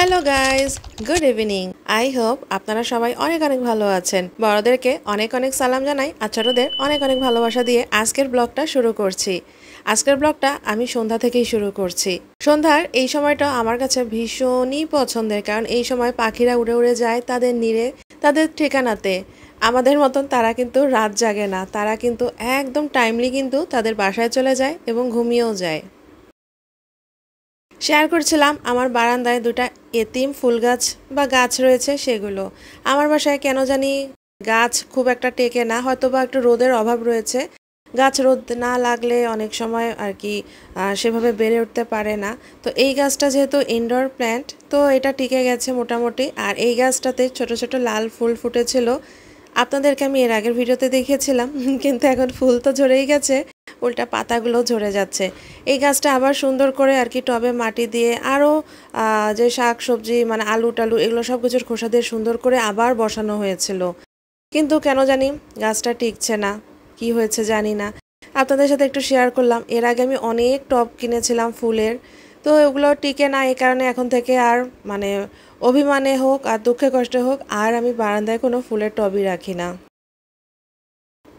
Hello guys, good evening. I hope আপনারা সবাই অনেক অনেক ভালো আছেন। বড়দেরকে অনেক অনেক সালাম জানাই আর ছোটদের অনেক অনেক ভালোবাসা দিয়ে আজকের ব্লগটা শুরু করছি। আজকের ব্লগটা আমি সন্ধ্যা থেকেই শুরু করছি। সন্ধ্যার এই সময়টা আমার কাছে ভীষণই পছন্দের, কারণ এই সময় পাখিরা উড়ে উড়ে যায় তাদের নিরে, তাদের ঠিকানাতে। আমাদের মতন তারা কিন্তু রাত জাগে না, তারা কিন্তু একদম টাইমলি কিন্তু তাদের বাসায় চলে যায় এবং ঘুমিয়েও যায়। শেয়ার করছিলাম আমার বারান্দায় দুটা এতিম ফুল গাছ বা গাছ রয়েছে, সেগুলো আমার বাসায় কেন জানি গাছ খুব একটা টেকে না, হয়তো বা একটু রোদের অভাব রয়েছে। গাছ রোদ না লাগলে অনেক সময় আর কি সেভাবে বেড়ে উঠতে পারে না। তো এই গাছটা যেহেতু ইনডোর প্ল্যান্ট, তো এটা টিকে গেছে মোটামুটি। আর এই গাছটাতে ছোট ছোট লাল ফুল ফুটেছিল, আপনাদেরকে আমি এর আগের ভিডিওতে দেখিয়েছিলাম। কিন্তু এখন ফুল তো ঝরেই গেছে, উল্টা পাতাগুলো ঝরে যাচ্ছে। এই গাছটা আবার সুন্দর করে আর কি টবে মাটি দিয়ে আরও যে শাক সবজি মানে আলু টালু এগুলো সব কিছুর খোসা দিয়ে সুন্দর করে আবার বসানো হয়েছিল, কিন্তু কেন জানি গাছটা টিকছে না। কি হয়েছে জানি না, আপনাদের সাথে একটু শেয়ার করলাম। এর আগে আমি অনেক টব কিনেছিলাম ফুলের, তো ওগুলো টিকে না। এই কারণে এখন থেকে আর মানে অভিমানে হোক আর দুঃখে কষ্টে হোক আর আমি বারান্দায় কোনো ফুলের টবই রাখি না।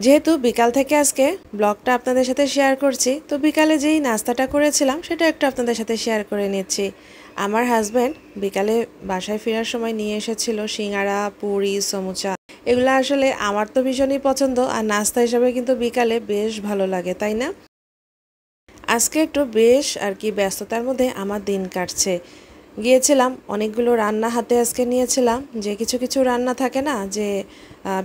যেহেতু বিকাল থেকে আজকে ব্লগটা আপনাদের সাথে শেয়ার করছি, তো বিকালে যেই নাস্তাটা করেছিলাম সেটা একটু আপনাদের সাথে শেয়ার করে নিচ্ছি। আমার হাজব্যান্ড বিকালে বাসায় ফেরার সময় নিয়ে এসেছিল সিঙ্গারা, পুরি, সমুচা। এগুলো আসলে আমার তো ভীষণই পছন্দ, আর নাস্তা হিসাবে কিন্তু বিকালে বেশ ভালো লাগে, তাই না? আজকে একটু বেশ আর কি ব্যস্ততার মধ্যে আমার দিন কাটছে। গিয়েছিলাম অনেকগুলো রান্না হাতে আজকে নিয়েছিলাম, যে কিছু কিছু রান্না থাকে না যে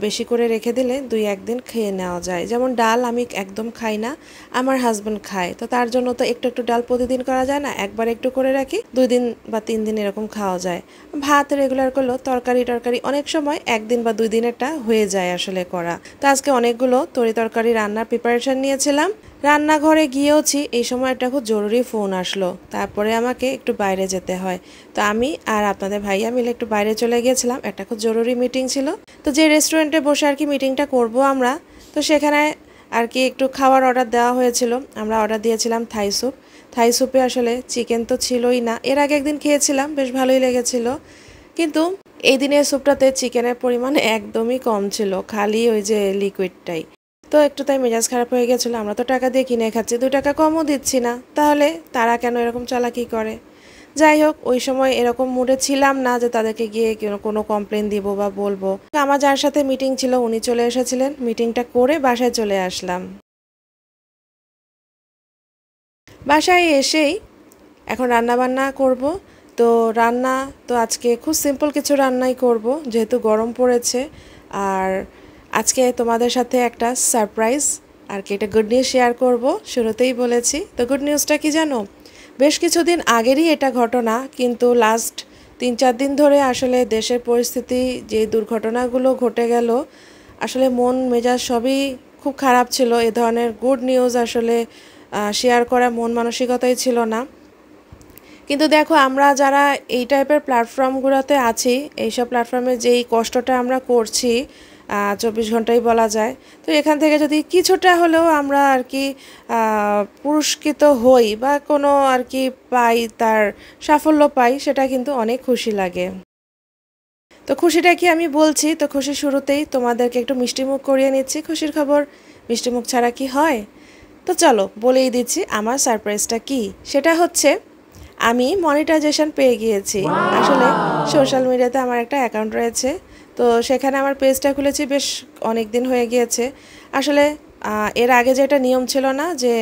বেশি করে রেখে দিলে 2-1 দিন খেয়ে নেওয়া যায়। যেমন ডাল আমি একদম খাই না, আমার হাজব্যান্ড খায়, তো তার জন্য তো একটু একটু ডাল প্রতিদিন করা যায় না, একবার একটু করে রাখি, 2 দিন বা 3 দিন এরকম খাওয়া যায়। ভাত রেগুলার করলেও তরকারি টরকারি অনেক সময় 1 দিন বা 2 দিনেরটা হয়ে যায় আসলে করা। তো আজকে অনেকগুলো তরি তরকারি রান্নার প্রিপারেশন নিয়েছিলাম। রান্নাঘরে গিয়েওছি, এই সময় একটা খুব জরুরি ফোন আসলো, তারপরে আমাকে একটু বাইরে যেতে হয়। তো আমি আর আপনাদের ভাইয়া মিলে একটু বাইরে চলে গিয়েছিলাম, একটা খুব জরুরি মিটিং ছিল। তো যে রেস্টুরেন্টে বসে আর কি মিটিংটা করব আমরা, তো সেখানে আর কি একটু খাওয়ার অর্ডার দেওয়া হয়েছিল। আমরা অর্ডার দিয়েছিলাম থাই স্যুপ। থাই স্যুপে আসলে চিকেন তো ছিলই না, এর আগে একদিন খেয়েছিলাম, বেশ ভালোই লেগেছিল। কিন্তু এই দিনের স্যুপটাতে চিকেনের পরিমাণ একদমই কম ছিল, খালি ওই যে লিকুইডটাই। তো একটু তাই মেজাজ খারাপ হয়ে গেছিলো। আমরা তো টাকা দিয়ে কিনে খাচ্ছি, 2 টাকা কমও দিচ্ছি না, তাহলে তারা কেন এরকম চালাকি করে? যাই হোক, ওই সময় এরকম মুডে ছিলাম না যে তাদেরকে গিয়ে কোনো কমপ্লেন দিব বা বলবো। আমার যার সাথে মিটিং ছিল উনি চলে এসেছিলেন, মিটিংটা করে বাসায় চলে আসলাম। বাসায় এসেই এখন রান্না বান্না করব। তো রান্না তো আজকে খুব সিম্পল কিছু রান্নাই করব, যেহেতু গরম পড়েছে। আর আজকে তোমাদের সাথে একটা সারপ্রাইজ আর কি, এটা গুড নিউজ শেয়ার করব, শুরুতেই বলেছি। তো গুড নিউজটা কি জানো? বেশ কিছুদিন আগেরই এটা ঘটনা, কিন্তু লাস্ট 3-4 দিন ধরে আসলে দেশের পরিস্থিতি, যে দুর্ঘটনাগুলো ঘটে গেল, আসলে মন মেজাজ সবই খুব খারাপ ছিল। এ ধরনের গুড নিউজ আসলে শেয়ার করা মন মানসিকতাই ছিল না। কিন্তু দেখো, আমরা যারা এই টাইপের প্ল্যাটফর্মগুলোতে আছি, এইসব প্ল্যাটফর্মে যেই কষ্টটা আমরা করছি 24 ঘন্টাই বলা যায়, তো এখান থেকে যদি কিছুটা হলেও আমরা আর কি পুরস্কৃত হই বা কোনো আর কি পাই, তার সাফল্য পাই, সেটা কিন্তু অনেক খুশি লাগে। তো খুশিটা কি আমি বলছি, তো খুশি শুরুতেই তোমাদেরকে একটু মিষ্টিমুখ করিয়ে নিচ্ছি। খুশির খবর মিষ্টিমুখ ছাড়া কি হয়? তো চলো বলেই দিচ্ছি আমার সারপ্রাইজটা কি। সেটা হচ্ছে আমি মনিটাইজেশন পেয়ে গিয়েছি। আসলে সোশ্যাল মিডিয়াতে আমার একটা অ্যাকাউন্ট রয়েছে, তো সেখানে আমার পেজটা খুলেছি, বেশ অনেক দিন হয়ে গিয়েছে। আসলে এর আগে যেটা নিয়ম ছিল না যে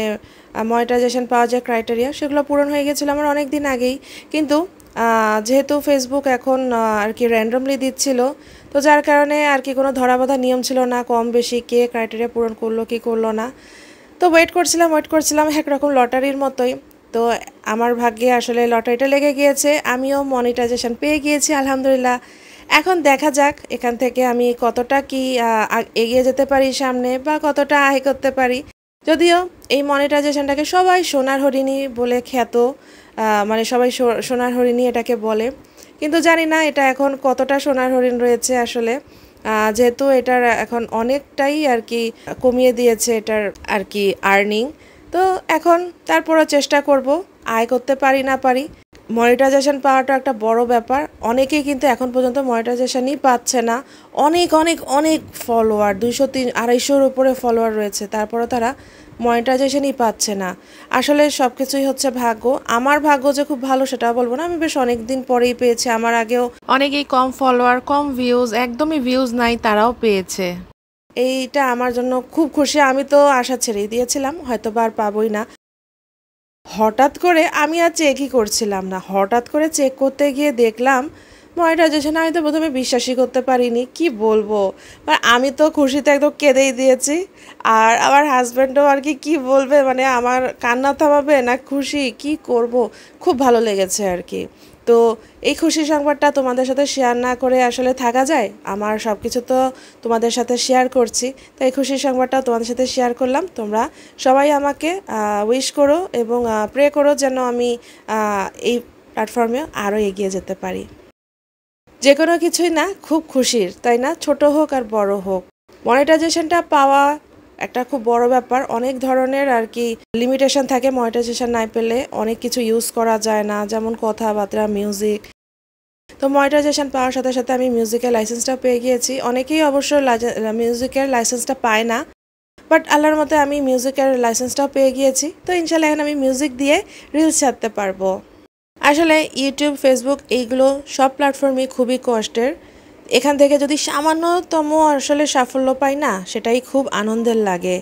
মনিটাইজেশন পাওয়ার যে ক্রাইটেরিয়া, সেগুলো পূরণ হয়ে গেছিলো আমার অনেক দিন আগেই। কিন্তু যেহেতু ফেসবুক এখন আর কি র্যান্ডমলি দিচ্ছিল, তো যার কারণে আর কি কোনো ধরাবাঁধা নিয়ম ছিল না কম বেশি কে ক্রাইটেরিয়া পূরণ করলো কি করলো না। তো ওয়েট করছিলাম একরকম লটারির মতোই। তো আমার ভাগ্যে আসলে লটারিটা লেগে গিয়েছে, আমিও মনিটাইজেশন পেয়ে গিয়েছি আলহামদুলিল্লাহ। এখন দেখা যাক এখান থেকে আমি কতটা কি এগিয়ে যেতে পারি সামনে, বা কতটা আয় করতে পারি। যদিও এই মনিটাইজেশনটাকে সবাই সোনার হরিণী বলে খ্যাত, মানে সবাই সোনার হরিণী এটাকে বলে, কিন্তু জানি না এটা এখন কতটা সোনার হরিণ রয়েছে আসলে। যেহেতু এটার এখন অনেকটাই আর কি কমিয়ে দিয়েছে এটার আর কি আর্নিং। তো এখন তারপরও চেষ্টা করব, আয় করতে পারি না পারি। মনিটাইজেশন পাওয়াটা একটা বড় ব্যাপার। অনেকেই কিন্তু এখন পর্যন্ত মনিটাইজেশনই পাচ্ছে না। অনেক অনেক অনেক ফলোয়ার, 200-250-250-র উপরে ফলোয়ার রয়েছে, তারপরে তারা মনিটাইজেশনই পাচ্ছে না। আসলে সব কিছুই হচ্ছে ভাগ্য। আমার ভাগ্য যে খুব ভালো সেটা বলবো না, আমি বেশ অনেক দিন পরেই পেয়েছি। আমার আগেও অনেকেই কম ফলোয়ার, কম ভিউজ, একদমই ভিউজ নাই, তারাও পেয়েছে। এইটা আমার জন্য খুব খুশি। আমি তো আশা ছেড়েই দিয়েছিলাম হয়তো বা আর পাবোই না। হঠাৎ করে আমি আর চেকই করছিলাম না, হঠাৎ করে চেক করতে গিয়ে দেখলাম মনিটাইজেশন। আমি তো প্রথমে বিশ্বাসই করতে পারিনি, কি বলবো। মানে আমি তো খুশিতে একদম কেঁদেই দিয়েছি। আর আমার হাজব্যান্ডও আর কি কি বলবে, মানে আমার কান্না থামাবে না খুশি, কি করব। খুব ভালো লেগেছে আর কি। তো এই খুশির সংবাদটা তোমাদের সাথে শেয়ার না করে আসলে থাকা যায়? আমার সব কিছু তো তোমাদের সাথে শেয়ার করছি, তো এই খুশির সংবাদটা তোমাদের সাথে শেয়ার করলাম। তোমরা সবাই আমাকে উইশ করো এবং প্রে করো যেন আমি এই প্ল্যাটফর্মে আরও এগিয়ে যেতে পারি। যে কোনো কিছুই না খুব খুশির, তাই না? ছোট হোক আর বড় হোক, মনিটাইজেশনটা পাওয়া একটা খুব বড় ব্যাপার। অনেক ধরনের আর কি লিমিটেশন থাকে, মনিটাইজেশন না পেলে অনেক কিছু ইউজ করা যায় না, যেমন কথাবার্তা, মিউজিক। তো মনিটাইজেশন পাওয়ার সাথে সাথে আমি মিউজিকের লাইসেন্সটা পেয়ে গিয়েছি। অনেকেই অবশ্য মিউজিকের লাইসেন্সটা পায় না, বাট আল্লাহর মতে আমি মিউজিকের লাইসেন্সটাও পেয়ে গিয়েছি। তো ইনশাল্লাহ এখন আমি মিউজিক দিয়ে রিলস ছাড়তে পারবো। আসলে ইউটিউব, ফেসবুক এইগুলো সব প্ল্যাটফর্মই খুবই কষ্টের। এখান থেকে যদি সামান্যতম আসলে সাফল্য পাই না, সেটাই খুব আনন্দের লাগে।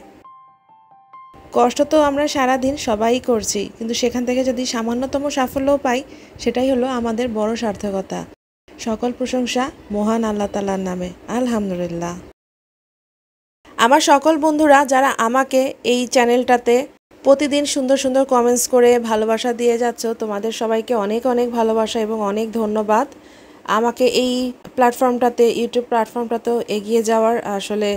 কষ্ট তো আমরা সারাদিন সবাই করছি, কিন্তু সেখান থেকে যদি সামান্যতম সাফল্যও পাই, সেটাই হলো আমাদের বড় সার্থকতা। সকল প্রশংসা মহান আল্লাহ তাআলার নামে, আলহামদুলিল্লাহ। আমার সকল বন্ধুরা যারা আমাকে এই চ্যানেলটাতে প্রতিদিন সুন্দর সুন্দর কমেন্টস করে ভালোবাসা দিয়ে যাচ্ছ, তোমাদের সবাইকে অনেক অনেক ভালোবাসা এবং অনেক ধন্যবাদ। আমাকে এই প্ল্যাটফর্মটাতে, ইউটিউব প্ল্যাটফর্মটাতেও এগিয়ে যাওয়ার আসলে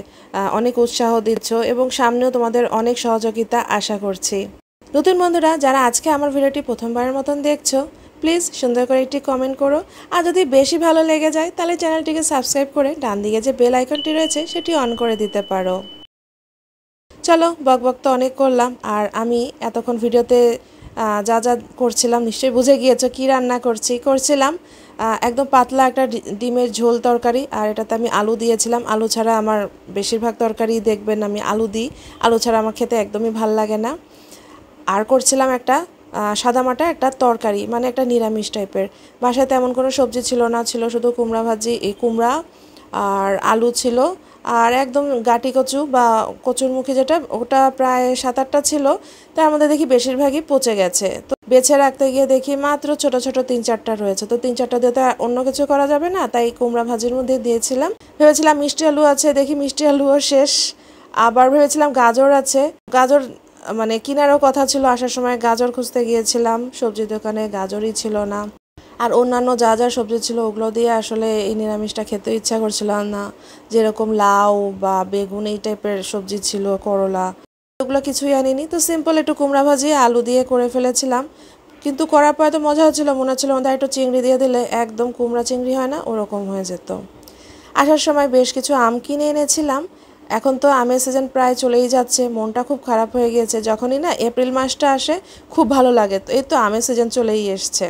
অনেক উৎসাহ দিচ্ছ এবং সামনেও তোমাদের অনেক সহযোগিতা আশা করছি। নতুন বন্ধুরা যারা আজকে আমার ভিডিওটি প্রথমবারের মতন দেখছো, প্লিজ সুন্দর করে একটি কমেন্ট করো। আর যদি বেশি ভালো লেগে যায় তাহলে চ্যানেলটিকে সাবস্ক্রাইব করে ডান দিকে যে বেল আইকনটি রয়েছে সেটি অন করে দিতে পারো। চলো, বকবক তো অনেক করলাম। আর আমি এতক্ষণ ভিডিওতে যা যা করছিলাম নিশ্চয়ই বুঝে গিয়েছো কি রান্না করছিলাম একদম পাতলা একটা ডিমের ঝোল তরকারি। আর এটাতে আমি আলু দিয়েছিলাম। আলু ছাড়া আমার বেশিরভাগ তরকারি দেখবেন আমি আলু দিই, আলু ছাড়া আমার খেতে একদমই ভাল লাগে না। আর করছিলাম একটা সাদামাটা একটা তরকারি, মানে একটা নিরামিষ টাইপের। বাসায় তেমন কোনো সবজি ছিল না, ছিল শুধু কুমড়া ভাজি, এই কুমড়া আর আলু ছিল। আর একদম গাটি কচু বা কচুরমুখী যেটা, ওটা প্রায় 7-8টা ছিল। তার মধ্যে দেখি বেশিরভাগই পচে গেছে। তো বেছে রাখতে গিয়ে দেখি মাত্র ছোট ছোট 3-4টা রয়েছে। তো 3-4টা দিয়ে তো অন্য কিছু করা যাবে না, তাই কুমড়া ভাজির মধ্যে দিয়েছিলাম। ভেবেছিলাম মিষ্টি আলু আছে, দেখি মিষ্টি আলুও শেষ। আবার ভেবেছিলাম গাজর আছে, গাজর মানে কিনারও কথা ছিল। আসার সময় গাজর খুঁজতে গিয়েছিলাম সবজি দোকানে, গাজরই ছিল না। আর অন্যান্য যা যা সবজি ছিল ওগুলো দিয়ে আসলে এই নিরামিষটা খেতে ইচ্ছা করছিল না। যেরকম লাউ বা বেগুন এই টাইপের সবজি ছিল, করলা, ওগুলো কিছুই আনিনি। তো সিম্পল একটু কুমড়া ভাজি আলু দিয়ে করে ফেলেছিলাম। কিন্তু করার পরে তো মজা হচ্ছিল, মনে হচ্ছিল আমাদের একটু চিংড়ি দিয়ে দিলে একদম কুমড়া চিংড়ি হয় না, ওরকম হয়ে যেত। আসার সময় বেশ কিছু আম কিনে এনেছিলাম। এখন তো আমের সিজন প্রায় চলেই যাচ্ছে, মনটা খুব খারাপ হয়ে গিয়েছে। যখনই না এপ্রিল মাসটা আসে খুব ভালো লাগে, তো এই তো আমের সিজন চলেই এসছে।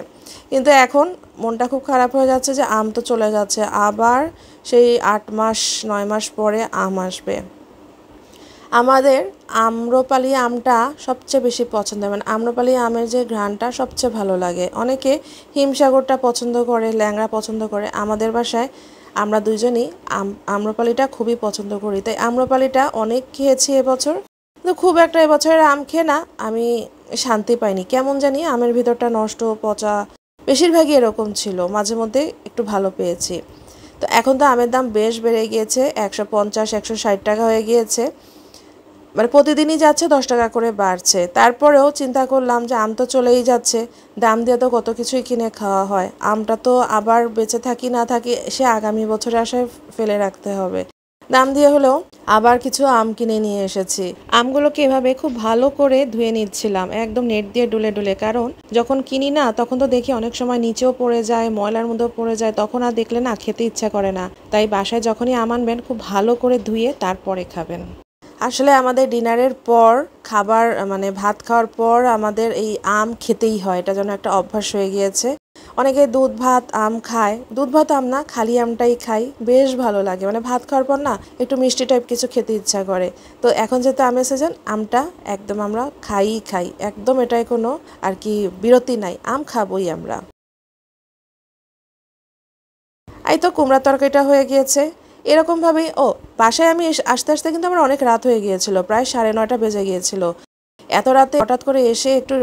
কিন্তু এখন মনটা খুব খারাপ হয়ে যাচ্ছে যে আম তো চলে যাচ্ছে, আবার সেই 8-9 মাস পরে আম আসবে। আমাদের আম্রপালি আমটা সবচেয়ে বেশি পছন্দ, মানে আম্রপালি আমের যে ঘ্রাণটা সবচেয়ে ভালো লাগে। অনেকে হিমসাগরটা পছন্দ করে, ল্যাংড়া পছন্দ করে। আমাদের বাসায় আমরা দুইজনই আম্রপালিটা খুবই পছন্দ করি, তাই আম্রপালিটা অনেক খেয়েছি এবছর। কিন্তু খুব একটা এবছরের আম খেয়ে না আমি শান্তি পাইনি, কেমন জানি আমের ভিতরটা নষ্ট, পচা, বেশিরভাগই এরকম ছিল। মাঝে মধ্যে একটু ভালো পেয়েছি। তো এখন তো আমের দাম বেশ বেড়ে গিয়েছে, 150-160 টাকা হয়ে গিয়েছে। মানে প্রতিদিনই যাচ্ছে, 10 টাকা করে বাড়ছে। তারপরেও চিন্তা করলাম যে আম তো চলেই যাচ্ছে, দাম দিয়ে তো কত কিছুই কিনে খাওয়া হয়, আমটা তো আবার বেঁচে থাকি না থাকি সে আগামী বছরে আসায় ফেলে রাখতে হবে। দাম দিয়ে হলেও আবার কিছু আম কিনে নিয়ে এসেছি। আমগুলোকে এভাবে খুব ভালো করে ধুয়ে নিচ্ছিলাম, একদম নেট দিয়ে ডুলে ডুলে। কারণ যখন কিনি না তখন তো দেখি অনেক সময় নিচেও পড়ে যায়, ময়লার মধ্যেও পড়ে যায়, তখন আর দেখলে না খেতে ইচ্ছা করে না। তাই বাসায় যখনই আম আনবেন খুব ভালো করে ধুয়ে তারপরে খাবেন। আসলে আমাদের ডিনারের পর খাবার মানে ভাত খাওয়ার পর আমাদের এই আম খেতেই হয়, এটা যেন একটা অভ্যাস হয়ে গিয়েছে। অনেকে দুধ ভাত আম খায়, দুধ ভাত আম না, খালি আমটাই খাই, বেশ ভালো লাগে। মানে ভাত খাওয়ার পর না একটু মিষ্টি টাইপ কিছু খেতে ইচ্ছা করে। তো এখন যেহেতু আমের সিজন, আমটা একদম আমরা খাই, একদম এটাই কোনো আর কি বিরতি নাই, আম খাবোই আমরা। এই তো কুমড়ার তরকারিটা হয়ে গিয়েছে। এরকমভাবেই বাসায় আমি আসতে আসতে কিন্তু আমার অনেক রাত হয়ে গিয়েছিল, প্রায় 9:30 বেজে গিয়েছিল। এত রাতে হঠাৎ করে এসে একটু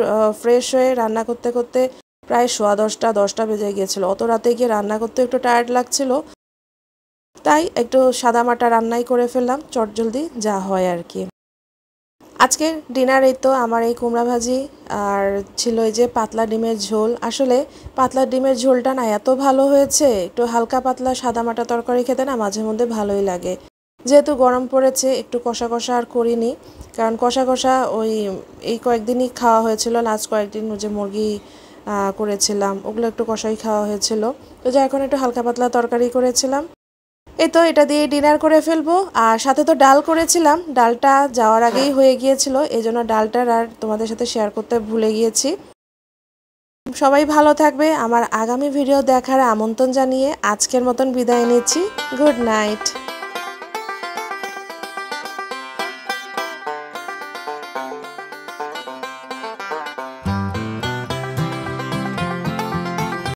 ফ্রেশ হয়ে রান্না করতে করতে প্রায় 10:15 বেজে গিয়েছিল। অত রাতে গিয়ে রান্না করতে একটু টায়ার্ড লাগছিল, তাই একটু সাদামাটা রান্নাই করে ফেললাম, চটজলদি যা হয় আর কি। আজকের ডিনার এই তো আমার এই কুমড়া ভাজি, আর ছিল এই যে পাতলা ডিমের ঝোল। আসলে পাতলা ডিমের ঝোলটা না এত ভালো হয়েছে, একটু হালকা পাতলা সাদামাটা তরকারি খেতে না মাঝে মধ্যে ভালোই লাগে। যেহেতু গরম পড়েছে একটু কষা কষা আর করিনি, কারণ কষা কষা ওই এই কয়েকদিনই খাওয়া হয়েছিল, লাস্ট কয়েকদিন যে মুরগি করেছিলাম ওগুলো একটু কষাই খাওয়া হয়েছিল। তো যা এখন একটু হালকা পাতলা তরকারি করেছিলাম। এই তো এটা দিয়ে ডিনার করে ফেলবো। আর সাথে তো ডাল করেছিলাম, ডালটা যাওয়ার আগেই হয়ে গিয়েছিল, এই জন্য ডালটার আর তোমাদের সাথে শেয়ার করতে ভুলে গিয়েছি। সবাই ভালো থাকবে, আমার আগামী ভিডিও দেখার আমন্ত্রণ জানিয়ে আজকের মতন বিদায় নিচ্ছি। Good night.